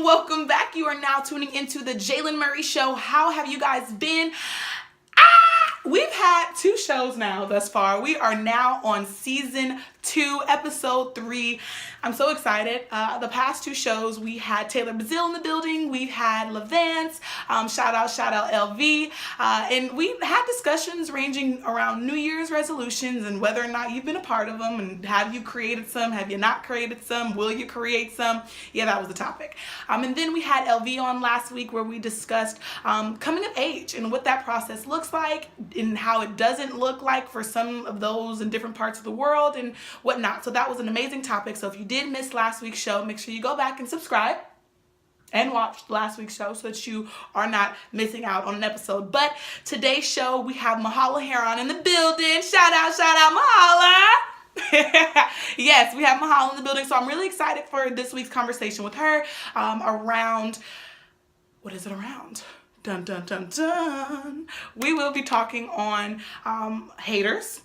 Welcome back. You are now tuning into the Jalen Murray Show. How have you guys been? We've had 2 shows now thus far. We are now on season 2, episode 3. I'm so excited. The past 2 shows, we had Taylor Brazil in the building. We've had Levance. Shout out LV. And we had discussions ranging around New Year's resolutions and whether or not you've been a part of them, and have you created some? Have you not created some? Will you create some? Yeah, that was the topic. And then we had LV on last week where we discussed coming of age and what that process looks like and how it doesn't look like for some of those in different parts of the world and whatnot. So that was an amazing topic. So if you did miss last week's show, make sure you go back and subscribe and watch last week's show so that you are not missing out on an episode. But today's show, we have Mahala Herron in the building. Shout out Mahala. Yes, we have Mahala in the building. So I'm really excited for this week's conversation with her around, what is it around? Dun, dun, dun, dun. We will be talking on haters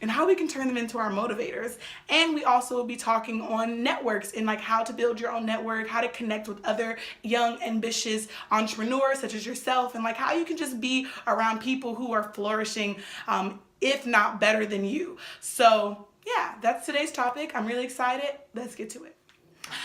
and how we can turn them into our motivators. And we also will be talking on networks and like how to build your own network, how to connect with other young, ambitious entrepreneurs such as yourself, and like how you can just be around people who are flourishing, if not better than you. So yeah, that's today's topic. I'm really excited. Let's get to it.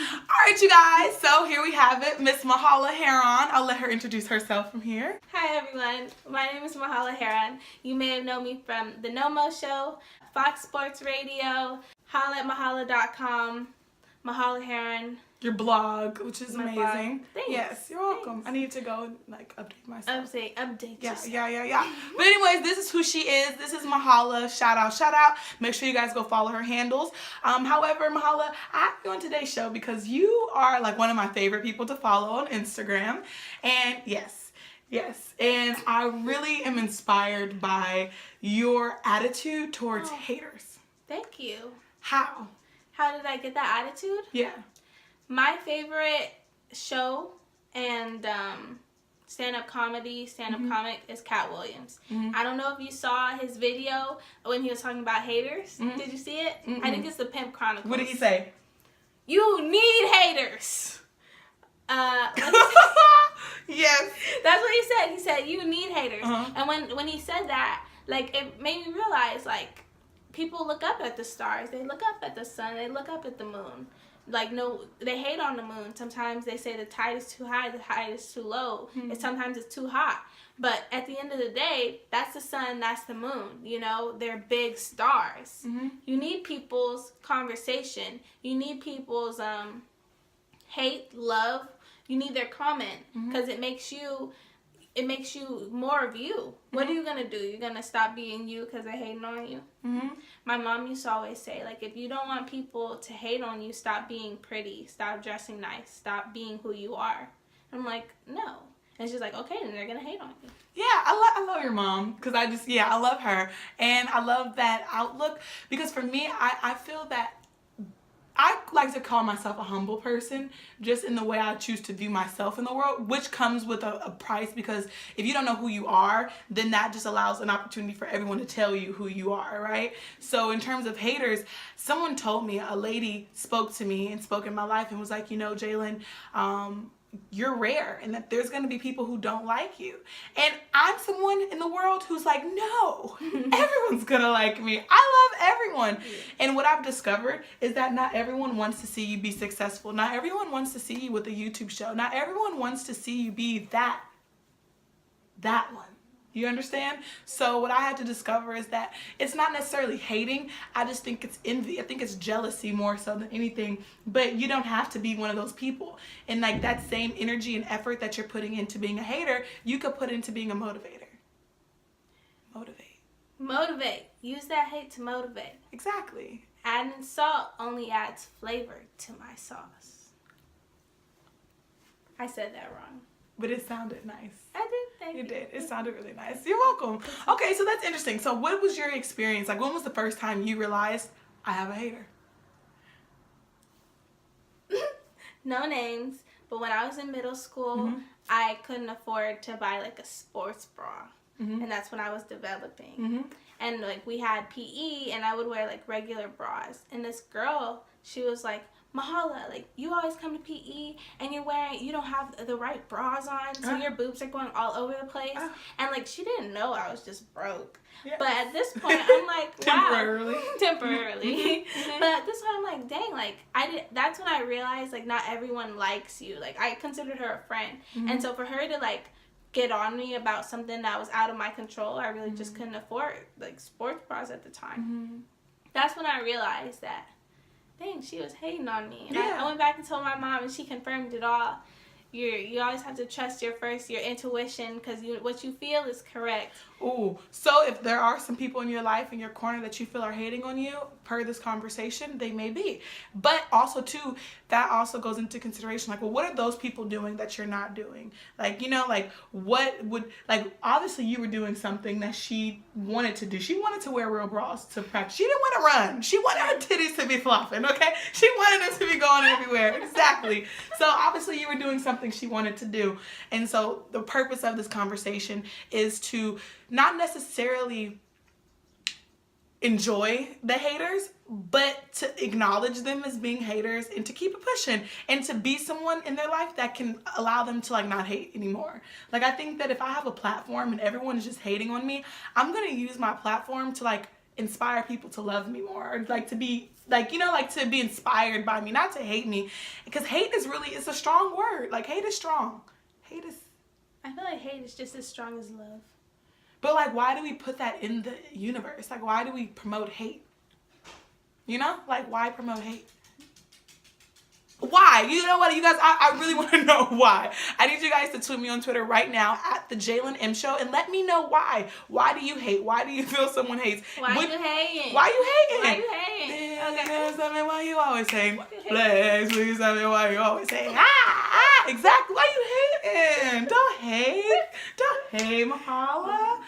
All right, you guys, so here we have it, Miss Mahala Herron. I'll let her introduce herself from here. Hi, everyone. My name is Mahala Herron. You may have known me from The No-Mo Show, Fox Sports Radio, holla@mahala.com, Mahala Herron. Your blog, which is amazing. Blog. Thanks. Yes, you're welcome. Thanks. I need to go and like update myself. Update yourself. Yeah. But anyways, this is who she is. This is Mahala. Shout out. Make sure you guys go follow her handles. However, Mahala, I have you on today's show because you are like one of my favorite people to follow on Instagram. And yes. And I really am inspired by your attitude towards haters. Thank you. How? How did I get that attitude? Yeah. My favorite show and stand-up comic is Cat Williams. I don't know if you saw his video when he was talking about haters. Did you see it? I think it's the Pimp Chronicles. What did he say? You need haters. Yes. That's what he said. He said, you need haters. And when he said that, like, it made me realize, like, people look up at the stars. They look up at the sun. They look up at the moon. Like, no, they hate on the moon. Sometimes they say the tide is too high, the tide is too low. And sometimes it's too hot. But at the end of the day, that's the sun, that's the moon. You know, they're big stars. You need people's conversation. You need people's hate, love. You need their comment because it makes you more of you. What are you going to do? You're going to stop being you because they're hating on you? My mom used to always say, like, if you don't want people to hate on you, stop being pretty, stop dressing nice, stop being who you are. I'm like, no. And she's like, okay, then they're going to hate on you. Yeah, I love your mom because I love her. And I love that outlook because for me, I feel that I like to call myself a humble person just in the way I choose to view myself in the world, which comes with a price because if you don't know who you are, then that just allows an opportunity for everyone to tell you who you are, right? So in terms of haters, someone told me, a lady spoke to me and spoke in my life and was like, you know, Jalen, you're rare and that there's going to be people who don't like you. And I'm someone in the world who's like, no, everyone's going to like me. I love everyone. And what I've discovered is that not everyone wants to see you be successful. Not everyone wants to see you with a YouTube show. Not everyone wants to see you be that one. You understand? So what I had to discover is that it's not necessarily hating. I just think it's envy. I think it's jealousy more so than anything. But you don't have to be one of those people. And like that same energy and effort that you're putting into being a hater, you could put into being a motivator. Motivate. Use that hate to motivate. Exactly. Adding salt only adds flavor to my sauce. I said that wrong. But it sounded nice. I did. Thank you. You did. It sounded really nice. You're welcome. Okay, so that's interesting. So what was your experience? Like, when was the first time you realized I have a hater? No names, but when I was in middle school, I couldn't afford to buy like a sports bra. And that's when I was developing. And like we had PE and I would wear like regular bras. And this girl, she was like, Mahala, like, you always come to PE and you don't have the right bras on, so your boobs are going all over the place. And, like, she didn't know I was just broke. Yeah. But at this point, I'm like, wow. Temporarily. But at this point, I'm like, dang, like, that's when I realized, like, not everyone likes you. Like, I considered her a friend. And so for her to, like, get on me about something that was out of my control, I really just couldn't afford, like, sports bras at the time. That's when I realized that, dang, she was hating on me. And I went back and told my mom, and she confirmed it all. You always have to trust your intuition, because what you feel is correct. Ooh, so if there are some people in your life, in your corner, that you feel are hating on you, per this conversation, they may be. But also, too, that also goes into consideration, like, well, what are those people doing that you're not doing? Like, you know, like, what would, like, obviously you were doing something that she wanted to do. She wanted to wear real bras to practice. She didn't want to run. She wanted her titties to be flopping, okay? She wanted them to be going everywhere. Exactly. So, obviously, you were doing something she wanted to do. And so, the purpose of this conversation is to not necessarily enjoy the haters, but to acknowledge them as being haters and to keep it pushing and to be someone in their life that can allow them to, like, not hate anymore. Like, I think that if I have a platform and everyone is just hating on me, I'm gonna use my platform to, like, inspire people to love me more, or, like, to be, like, you know, like, to be inspired by me, not to hate me, because hate is really, it's a strong word. Like, hate is strong. I feel like hate is just as strong as love. But, like, why do we put that in the universe? Like, why do we promote hate? You know? Like, why promote hate? Why? You know what, you guys, I really want to know why. I need you guys to tweet me on Twitter right now at the Jalen M Show and let me know why. Why do you hate? Why do you feel someone hates? Why you hating? Why you hating? Why you hating? Okay. Tell me why you always hating. Please tell me why you always hating. Exactly. Why you hating? Don't hate. Don't hate, Mahala.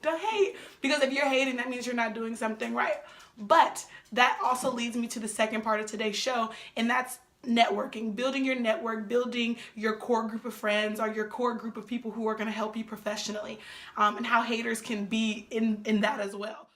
Don't hate. Because if you're hating, that means you're not doing something right. But that also leads me to the second part of today's show, and that's networking, building your network, building your core group of friends or your core group of people who are going to help you professionally, and how haters can be in that as well.